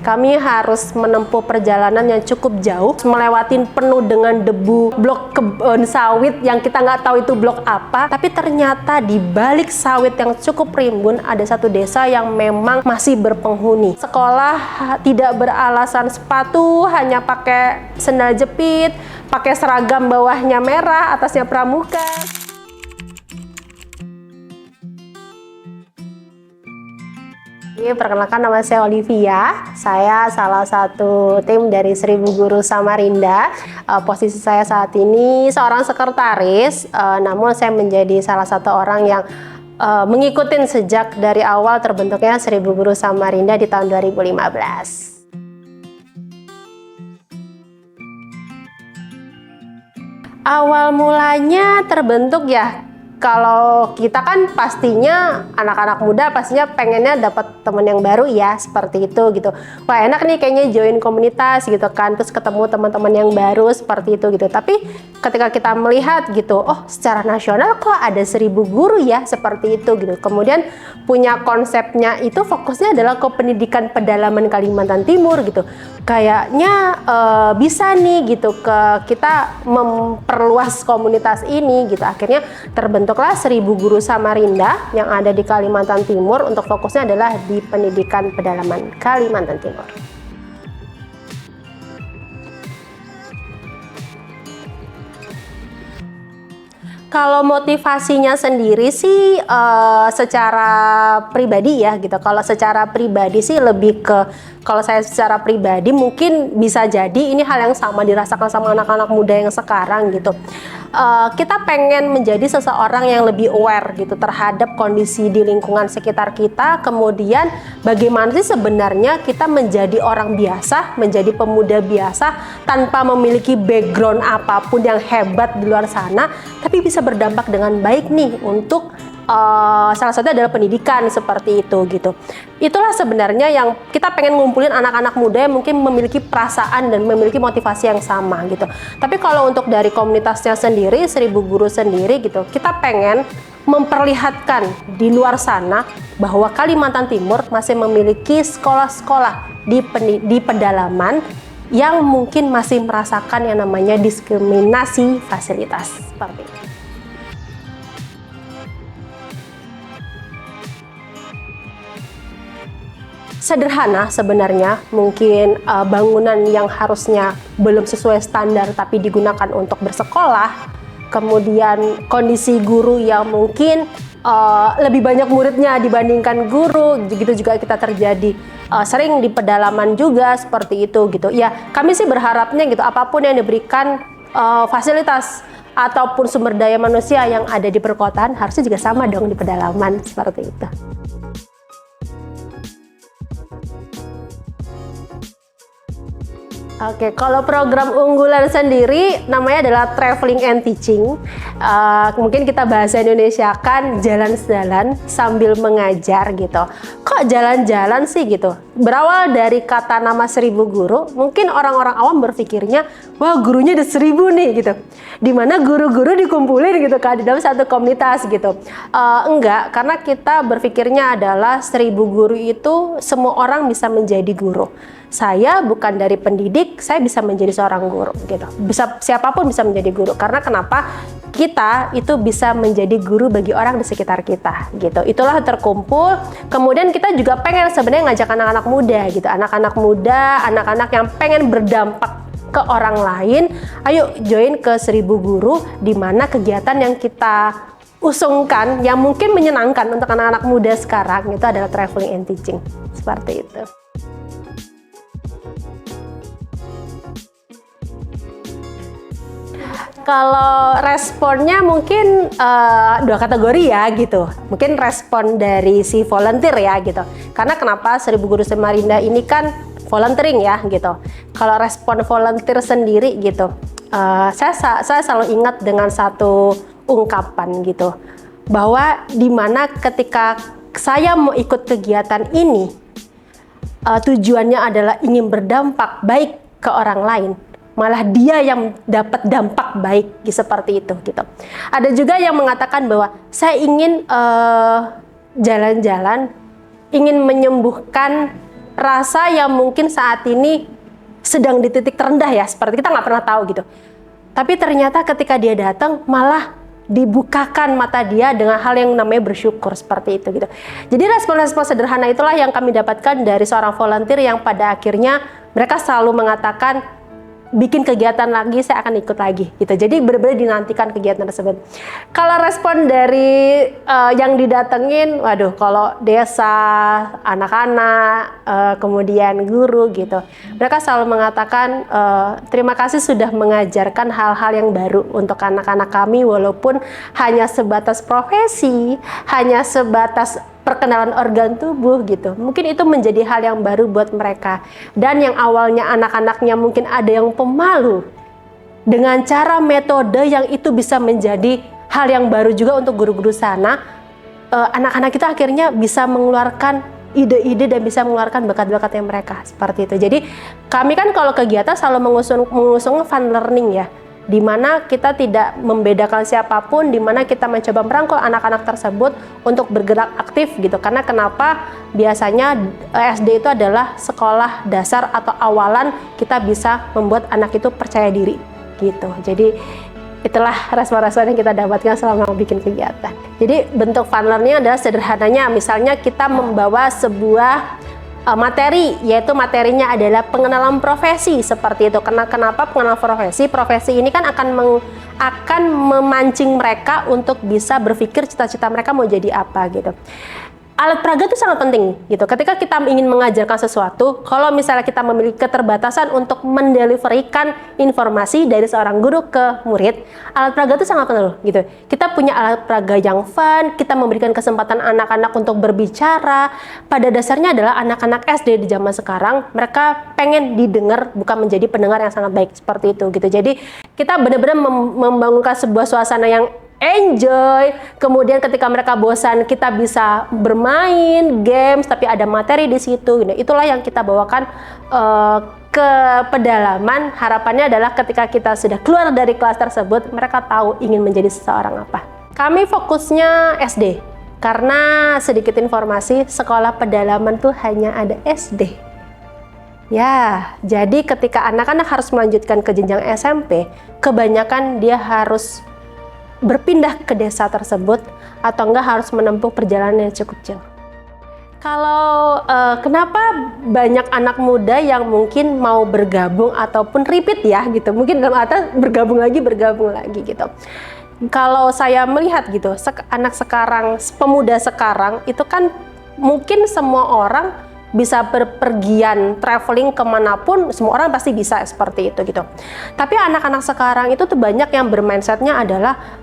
Kami harus menempuh perjalanan yang cukup jauh, melewatin penuh dengan debu, blok kebun sawit yang kita nggak tahu itu blok apa. Tapi ternyata di balik sawit yang cukup rimbun ada satu desa yang memang masih berpenghuni. Sekolah tidak beralasan sepatu, hanya pakai sendal jepit, pakai seragam bawahnya merah, atasnya pramuka. Perkenalkan, nama saya Olivia. Saya salah satu tim dari 1000 Guru Samarinda. Posisi saya saat ini seorang sekretaris, namun saya menjadi salah satu orang yang mengikuti sejak dari awal terbentuknya 1000 Guru Samarinda di tahun 2015. Awal mulanya terbentuk ya, kalau kita kan pastinya anak-anak muda pastinya pengennya dapat teman yang baru ya, seperti itu gitu. Wah, enak nih kayaknya join komunitas gitu kan, terus ketemu teman-teman yang baru seperti itu gitu. Tapi ketika kita melihat gitu, oh secara nasional kok ada 1000 guru ya, seperti itu gitu. Kemudian punya konsepnya itu fokusnya adalah ke pendidikan pedalaman Kalimantan Timur gitu. Kayaknya bisa nih gitu kita memperluas komunitas ini gitu. Akhirnya terbentuklah 1000 Guru Samarinda yang ada di Kalimantan Timur, untuk fokusnya adalah di pendidikan pedalaman Kalimantan Timur. Kalau motivasinya sendiri sih secara pribadi ya gitu. Kalau secara pribadi sih lebih ke, kalau saya secara pribadi mungkin bisa jadi ini hal yang sama dirasakan sama anak-anak muda yang sekarang gitu. Kita pengen menjadi seseorang yang lebih aware gitu terhadap kondisi di lingkungan sekitar kita. Kemudian bagaimana sih sebenarnya kita menjadi orang biasa, menjadi pemuda biasa tanpa memiliki background apapun yang hebat di luar sana, tapi bisa berdampak dengan baik nih untuk salah satu adalah pendidikan, seperti itu gitu. Itulah sebenarnya yang kita pengen ngumpulin anak-anak muda yang mungkin memiliki perasaan dan memiliki motivasi yang sama gitu. Tapi kalau untuk dari komunitasnya sendiri, 1000 Guru sendiri gitu, kita pengen memperlihatkan di luar sana bahwa Kalimantan Timur masih memiliki sekolah-sekolah di pedalaman yang mungkin masih merasakan yang namanya diskriminasi fasilitas, seperti itu. Sederhana sebenarnya, mungkin bangunan yang harusnya belum sesuai standar tapi digunakan untuk bersekolah, kemudian kondisi guru yang mungkin lebih banyak muridnya dibandingkan guru, gitu juga kita terjadi sering di pedalaman juga seperti itu gitu. Ya, kami sih berharapnya gitu, apapun yang diberikan fasilitas ataupun sumber daya manusia yang ada di perkotaan harusnya juga sama dong di pedalaman, seperti itu. Oke, kalau program unggulan sendiri namanya adalah Traveling and Teaching. Mungkin kita bahasa Indonesia kan jalan-jalan sambil mengajar gitu. Kok jalan-jalan sih gitu? Berawal dari kata nama 1000 guru, mungkin orang-orang awam berpikirnya, wah gurunya ada 1000 nih gitu. Dimana guru-guru dikumpulin gitu kan di dalam satu komunitas gitu. Enggak, karena kita berpikirnya adalah 1000 guru itu semua orang bisa menjadi guru. Saya bukan dari pendidik, saya bisa menjadi seorang guru gitu. Bisa, siapapun bisa menjadi guru. Karena kenapa? Kita itu bisa menjadi guru bagi orang di sekitar kita gitu. Itulah terkumpul. Kemudian kita juga pengen sebenarnya ngajak anak-anak muda gitu. Anak-anak muda, anak-anak yang pengen berdampak ke orang lain. Ayo join ke 1000 guru, di mana kegiatan yang kita usungkan yang mungkin menyenangkan untuk anak-anak muda sekarang itu adalah traveling and teaching. Seperti itu. Kalau responnya mungkin dua kategori ya gitu. Mungkin respon dari si volunteer ya gitu. Karena kenapa 1000 Guru Samarinda ini kan volunteering ya gitu. Kalau respon volunteer sendiri gitu, saya selalu ingat dengan satu ungkapan gitu, bahwa dimana ketika saya mau ikut kegiatan ini, tujuannya adalah ingin berdampak baik ke orang lain, malah dia yang dapat dampak baik seperti itu gitu. Ada juga yang mengatakan bahwa saya ingin jalan-jalan, ingin menyembuhkan rasa yang mungkin saat ini sedang di titik terendah ya, seperti kita nggak pernah tahu gitu. Tapi ternyata ketika dia datang malah dibukakan mata dia dengan hal yang namanya bersyukur, seperti itu gitu. Jadi respon-respon sederhana itulah yang kami dapatkan dari seorang volunteer yang pada akhirnya mereka selalu mengatakan, bikin kegiatan lagi, saya akan ikut lagi gitu. Jadi benar-benar dinantikan kegiatan tersebut. Kalau respon dari yang didatengin, waduh, kalau desa, anak-anak, kemudian guru gitu, mereka selalu mengatakan terima kasih sudah mengajarkan hal-hal yang baru untuk anak-anak kami, walaupun hanya sebatas profesi, hanya sebatas perkenalan organ tubuh gitu. Mungkin itu menjadi hal yang baru buat mereka. Dan yang awalnya anak-anaknya mungkin ada yang pemalu, dengan cara metode yang itu bisa menjadi hal yang baru juga untuk guru-guru sana, anak-anak kita akhirnya bisa mengeluarkan ide-ide dan bisa mengeluarkan bakat-bakatnya mereka, seperti itu. Jadi kami kan kalau kegiatan selalu mengusung fun learning ya, di mana kita tidak membedakan siapapun, di mana kita mencoba merangkul anak-anak tersebut untuk bergerak aktif gitu. Karena kenapa biasanya SD itu adalah sekolah dasar atau awalan kita bisa membuat anak itu percaya diri gitu. Jadi itulah respon-respon yang kita dapatkan selama bikin kegiatan. Jadi bentuk fun learning adalah sederhananya, misalnya kita membawa sebuah materi, yaitu materinya adalah pengenalan profesi, seperti itu. Kenapa pengenalan profesi? Profesi ini kan akan memancing mereka untuk bisa berpikir cita-cita mereka mau jadi apa gitu. Alat peraga itu sangat penting gitu. Ketika kita ingin mengajarkan sesuatu, kalau misalnya kita memiliki keterbatasan untuk mendeliverikan informasi dari seorang guru ke murid, alat peraga itu sangat penting gitu. Kita punya alat peraga yang fun, kita memberikan kesempatan anak-anak untuk berbicara. Pada dasarnya adalah anak-anak SD di zaman sekarang, mereka pengen didengar, bukan menjadi pendengar yang sangat baik, seperti itu gitu. Jadi kita benar-benar membangunkan sebuah suasana yang enjoy, kemudian ketika mereka bosan kita bisa bermain games tapi ada materi di situ. Itulah yang kita bawakan ke pedalaman. Harapannya adalah ketika kita sudah keluar dari kelas tersebut, mereka tahu ingin menjadi seseorang apa. Kami fokusnya SD karena sedikit informasi, sekolah pedalaman tuh hanya ada SD. Ya, jadi ketika anak-anak harus melanjutkan ke jenjang SMP, kebanyakan dia harus berpindah ke desa tersebut atau enggak harus menempuh perjalanan yang cukup jauh. Kalau kenapa banyak anak muda yang mungkin mau bergabung ataupun repeat ya gitu, mungkin dalam arti bergabung lagi gitu. Kalau saya melihat gitu, anak sekarang, pemuda sekarang itu kan mungkin semua orang bisa berpergian, traveling kemanapun, semua orang pasti bisa seperti itu gitu. Tapi anak-anak sekarang itu tuh banyak yang bermindsetnya adalah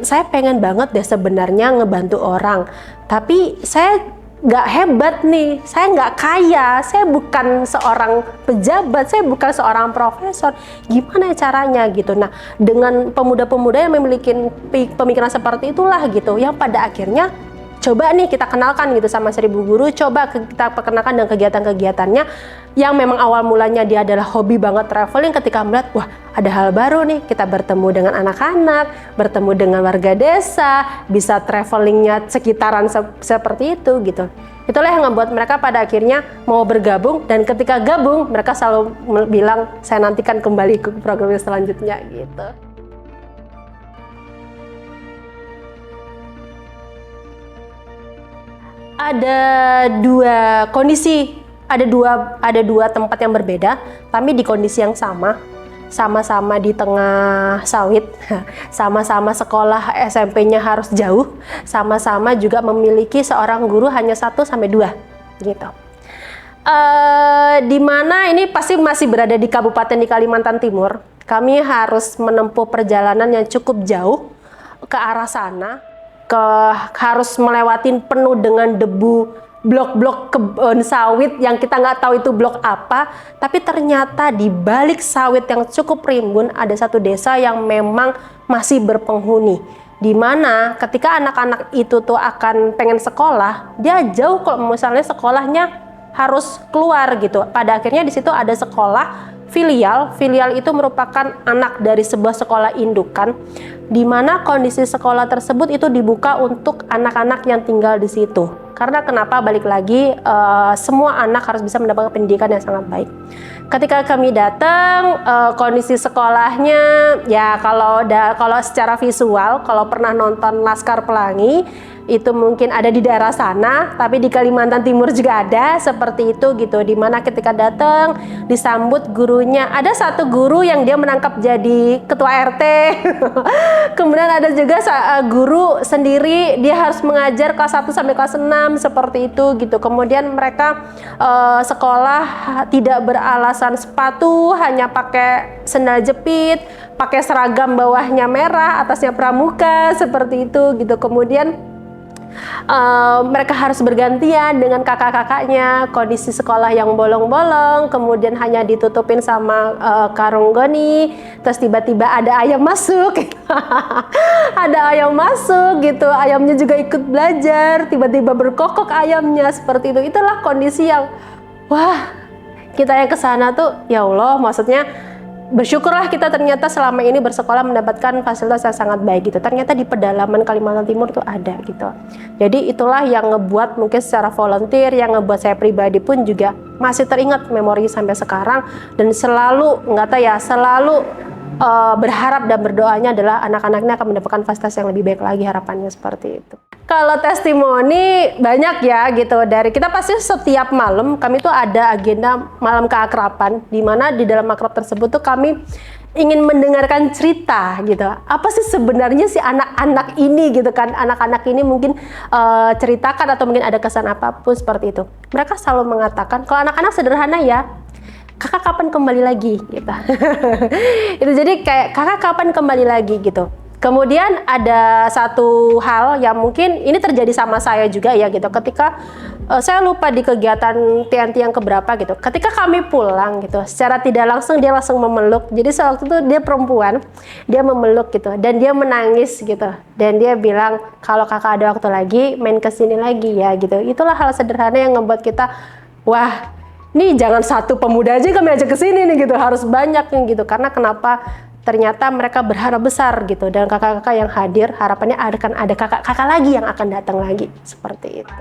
saya pengen banget deh sebenarnya ngebantu orang, tapi saya nggak hebat nih, saya nggak kaya, saya bukan seorang pejabat, saya bukan seorang profesor, gimana caranya gitu. Nah, dengan pemuda-pemuda yang memiliki pemikiran seperti itulah gitu, yang pada akhirnya coba nih kita kenalkan gitu sama 1000 guru, coba kita perkenalkan dengan kegiatan-kegiatannya yang memang awal mulanya dia adalah hobi banget traveling. Ketika melihat, wah ada hal baru nih, kita bertemu dengan anak-anak, bertemu dengan warga desa, bisa travelingnya sekitaran seperti itu gitu. Itulah yang membuat mereka pada akhirnya mau bergabung, dan ketika gabung mereka selalu bilang, saya nantikan kembali ke program selanjutnya gitu. Ada dua kondisi, ada dua tempat yang berbeda, tapi di kondisi yang sama-sama di tengah sawit, sama-sama sekolah SMP-nya harus jauh, sama-sama juga memiliki seorang guru hanya 1-2 gitu. Di mana ini pasti masih berada di kabupaten di Kalimantan Timur. Kami harus menempuh perjalanan yang cukup jauh ke arah sana. Harus melewatin penuh dengan debu, blok-blok kebun sawit yang kita nggak tahu itu blok apa, tapi ternyata di balik sawit yang cukup rimbun ada satu desa yang memang masih berpenghuni, di mana ketika anak-anak itu tuh akan pengen sekolah, dia jauh kalau misalnya sekolahnya harus keluar gitu. Pada akhirnya di situ ada sekolah filial itu merupakan anak dari sebuah sekolah indukan, di mana kondisi sekolah tersebut itu dibuka untuk anak-anak yang tinggal di situ. Karena kenapa? Balik lagi, semua anak harus bisa mendapatkan pendidikan yang sangat baik. Ketika kami datang, kondisi sekolahnya ya kalau secara visual, kalau pernah nonton Laskar Pelangi itu mungkin ada di daerah sana, tapi di Kalimantan Timur juga ada seperti itu gitu, dimana ketika datang disambut gurunya, ada satu guru yang dia menangkap jadi ketua RT kemudian ada juga guru sendiri, dia harus mengajar kelas 1 sampai kelas 6 seperti itu gitu. Kemudian mereka sekolah tidak beralasan sepatu, hanya pakai sendal jepit, pakai seragam bawahnya merah, atasnya pramuka seperti itu gitu. Kemudian mereka harus bergantian dengan kakak-kakaknya, kondisi sekolah yang bolong-bolong, kemudian hanya ditutupin sama karung goni, terus tiba-tiba ada ayam masuk ada ayam masuk gitu, ayamnya juga ikut belajar, tiba-tiba berkokok ayamnya seperti itu. Itulah kondisi yang wah, kita yang kesana tuh ya Allah, maksudnya bersyukurlah kita ternyata selama ini bersekolah mendapatkan fasilitas yang sangat baik gitu. Ternyata di pedalaman Kalimantan Timur tuh ada gitu. Jadi itulah yang ngebuat mungkin secara volunteer, yang ngebuat saya pribadi pun juga masih teringat memori sampai sekarang, dan selalu nggak tahu ya, selalu berharap dan berdoanya adalah anak-anaknya akan mendapatkan fasilitas yang lebih baik lagi, harapannya seperti itu. Kalau testimoni banyak ya gitu, dari kita pasti setiap malam kami tuh ada agenda malam keakraban, di mana di dalam akrab tersebut tuh kami ingin mendengarkan cerita gitu. Apa sih sebenarnya si anak-anak ini gitu kan, anak-anak ini mungkin ceritakan atau mungkin ada kesan apapun seperti itu. Mereka selalu mengatakan kalau anak-anak sederhana ya, kakak kapan kembali lagi gitu. Itu jadi kayak kakak kapan kembali lagi gitu. Kemudian ada satu hal yang mungkin ini terjadi sama saya juga ya gitu. Ketika saya lupa di kegiatan TNT yang keberapa gitu. Ketika kami pulang gitu, secara tidak langsung dia langsung memeluk. Jadi sewaktu itu dia perempuan, dia memeluk gitu dan dia menangis gitu. Dan dia bilang kalau kakak ada waktu lagi main kesini lagi ya gitu. Itulah hal sederhana yang membuat kita wah, nih jangan satu pemuda aja kami ajak ke sini nih gitu, harus banyak yang gitu. Karena kenapa? Ternyata mereka berharap besar gitu, dan kakak-kakak yang hadir harapannya akan ada kakak-kakak lagi yang akan datang lagi seperti itu.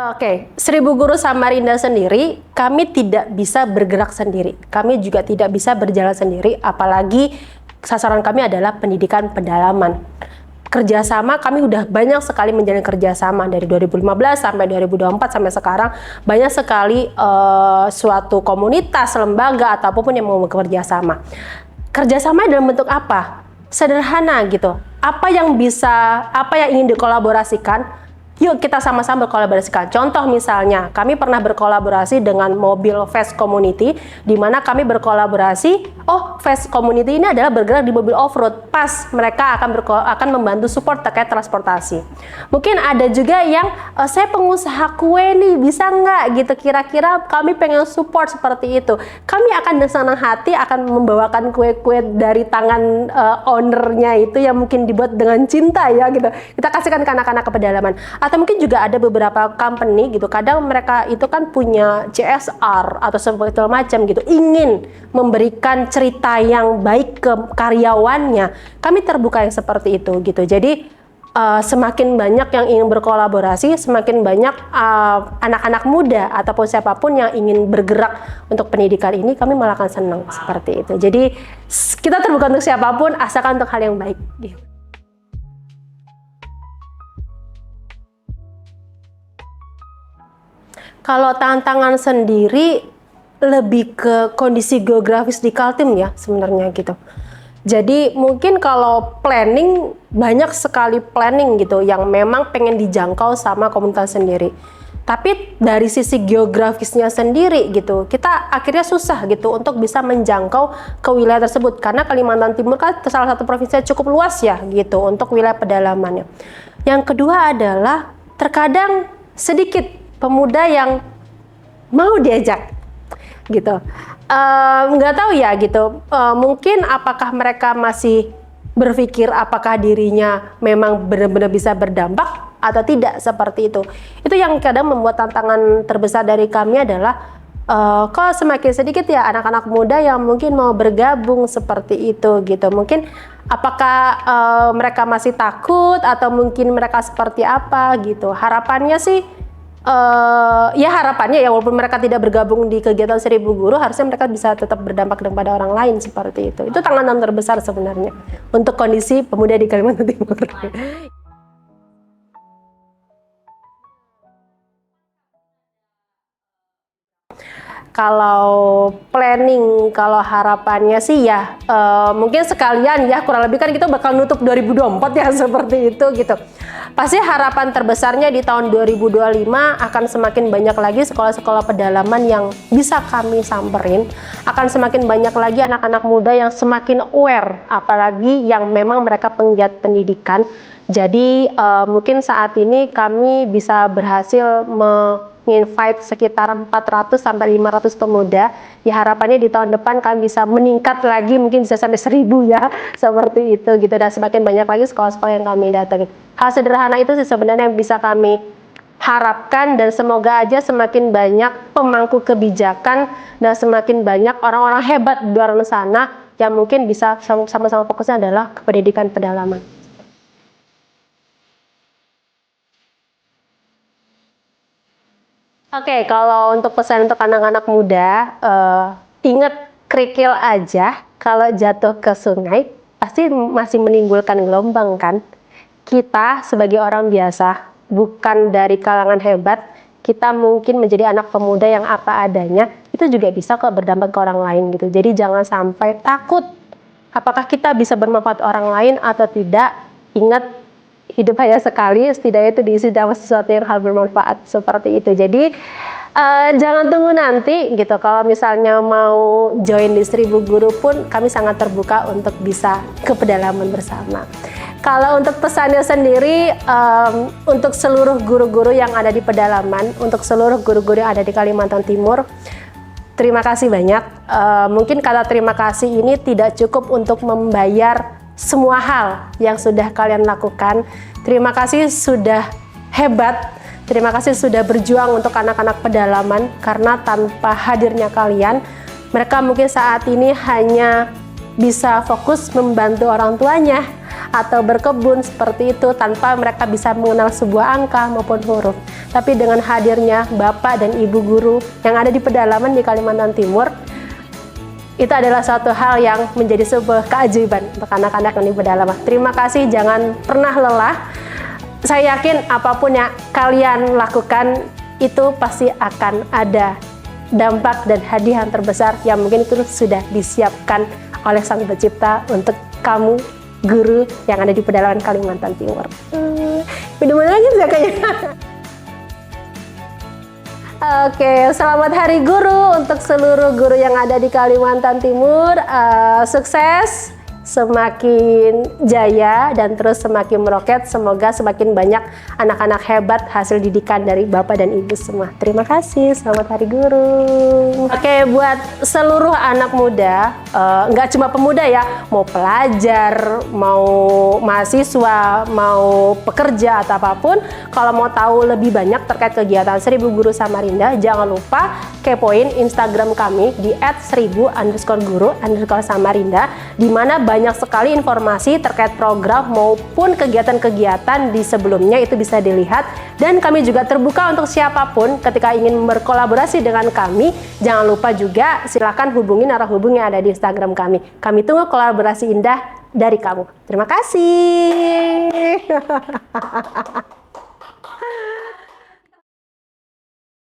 Oke, Seribu Guru Samarinda sendiri, kami tidak bisa bergerak sendiri. Kami juga tidak bisa berjalan sendiri, apalagi sasaran kami adalah pendidikan pendalaman. Kerjasama, kami udah banyak sekali menjalin kerjasama dari 2015 sampai 2024 sampai sekarang, banyak sekali suatu komunitas, lembaga ataupun yang mau bekerja sama. Kerjasama dalam bentuk apa? Sederhana gitu. Apa yang ingin dikolaborasikan? Yuk kita sama-sama berkolaborasikan. Contoh misalnya, kami pernah berkolaborasi dengan mobil Fast Community, di mana kami berkolaborasi, Fast Community ini adalah bergerak di mobil off-road. Pas mereka akan membantu support terkait transportasi. Mungkin ada juga yang, saya pengusaha kue nih, bisa nggak gitu, kira-kira kami pengen support seperti itu. Kami akan dengan senang hati akan membawakan kue-kue dari tangan ownernya itu yang mungkin dibuat dengan cinta ya gitu. Kita kasihkan ke anak-anak ke pedalaman. Atau mungkin juga ada beberapa company gitu, kadang mereka itu kan punya CSR atau segala macam gitu, ingin memberikan cerita yang baik ke karyawannya. Kami terbuka yang seperti itu gitu. Jadi semakin banyak yang ingin berkolaborasi, semakin banyak anak-anak muda ataupun siapapun yang ingin bergerak untuk pendidikan ini, kami malah akan senang seperti itu. Jadi kita terbuka untuk siapapun asalkan untuk hal yang baik gitu. Kalau tantangan sendiri lebih ke kondisi geografis di Kaltim ya sebenarnya gitu. Jadi mungkin kalau planning, banyak sekali planning gitu yang memang pengen dijangkau sama komunitas sendiri. Tapi dari sisi geografisnya sendiri gitu, kita akhirnya susah gitu untuk bisa menjangkau ke wilayah tersebut. Karena Kalimantan Timur kan salah satu provinsi yang cukup luas ya gitu untuk wilayah pedalamannya. Yang kedua adalah terkadang sedikit pemuda yang mau diajak gitu, nggak tahu ya gitu, mungkin apakah mereka masih berpikir apakah dirinya memang benar-benar bisa berdampak atau tidak seperti itu yang kadang membuat tantangan terbesar dari kami adalah kok semakin sedikit ya anak-anak muda yang mungkin mau bergabung seperti itu gitu. Mungkin apakah mereka masih takut atau mungkin mereka seperti apa gitu. Harapannya sih ya harapannya ya walaupun mereka tidak bergabung di kegiatan 1000 Guru, harusnya mereka bisa tetap berdampak kepada orang lain seperti itu. Itu tantangan terbesar sebenarnya untuk kondisi pemuda di Kalimantan Timur. Kalau planning, kalau harapannya sih ya mungkin sekalian ya, kurang lebih kan kita bakal nutup 2024 ya seperti itu gitu. Pasti harapan terbesarnya di tahun 2025 akan semakin banyak lagi sekolah-sekolah pedalaman yang bisa kami samperin, akan semakin banyak lagi anak-anak muda yang semakin aware, apalagi yang memang mereka penggiat pendidikan. Jadi mungkin saat ini kami bisa berhasil invite sekitar 400 sampai 500 pemuda. Ya harapannya di tahun depan kami bisa meningkat lagi, mungkin bisa sampai 1000 ya, seperti itu gitu. Dan semakin banyak lagi sekolah-sekolah yang kami datangi. Hal sederhana itu sih sebenarnya yang bisa kami harapkan, dan semoga aja semakin banyak pemangku kebijakan dan semakin banyak orang-orang hebat di luar sana yang mungkin bisa sama-sama fokusnya adalah ke pendidikan pedalaman. Oke, kalau untuk pesan untuk anak-anak muda, ingat kerikil aja, kalau jatuh ke sungai pasti masih menimbulkan gelombang kan. Kita sebagai orang biasa, bukan dari kalangan hebat, kita mungkin menjadi anak pemuda yang apa adanya, itu juga bisa kok berdampak ke orang lain gitu. Jadi jangan sampai takut apakah kita bisa bermanfaat orang lain atau tidak. Ingat, hidup hanya sekali, setidaknya itu diisi dengan sesuatu yang hal bermanfaat seperti itu. Jadi jangan tunggu nanti gitu. Kalau misalnya mau join di 1000 Guru pun kami sangat terbuka untuk bisa ke pedalaman bersama. Kalau untuk pesannya sendiri, untuk seluruh guru-guru yang ada di pedalaman, untuk seluruh guru-guru yang ada di Kalimantan Timur, terima kasih banyak. Mungkin kata terima kasih ini tidak cukup untuk membayar semua hal yang sudah kalian lakukan. Terima kasih sudah hebat, terima kasih sudah berjuang untuk anak-anak pedalaman, karena tanpa hadirnya kalian, mereka mungkin saat ini hanya bisa fokus membantu orang tuanya atau berkebun seperti itu, tanpa mereka bisa mengenal sebuah angka maupun huruf. Tapi dengan hadirnya Bapak dan Ibu guru yang ada di pedalaman di Kalimantan Timur, itu adalah suatu hal yang menjadi sebuah keajaiban untuk anak-anak yang di pedalaman. Terima kasih, jangan pernah lelah. Saya yakin apapun yang kalian lakukan itu pasti akan ada dampak dan hadiah yang terbesar yang mungkin itu sudah disiapkan oleh Sang Pencipta untuk kamu guru yang ada di pedalaman Kalimantan Timur. Minum lagi ya kayaknya. Oke, selamat Hari Guru untuk seluruh guru yang ada di Kalimantan Timur. Sukses, semakin jaya, dan terus semakin meroket. Semoga semakin banyak anak-anak hebat hasil didikan dari Bapak dan Ibu semua. Terima kasih, selamat Hari Guru. Oke, buat seluruh anak muda, nggak cuma pemuda ya, mau pelajar, mau mahasiswa, mau pekerja atau apapun, kalau mau tahu lebih banyak terkait kegiatan 1000 Guru Samarinda, jangan lupa kepoin Instagram kami di @1000_guru_samarinda, di mana banyak sekali informasi terkait program maupun kegiatan-kegiatan di sebelumnya itu bisa dilihat. Dan kami juga terbuka untuk siapapun ketika ingin berkolaborasi dengan kami. Jangan lupa juga silakan hubungi narah hubung yang ada di Instagram kami. Kami tunggu kolaborasi indah dari kamu. Terima kasih.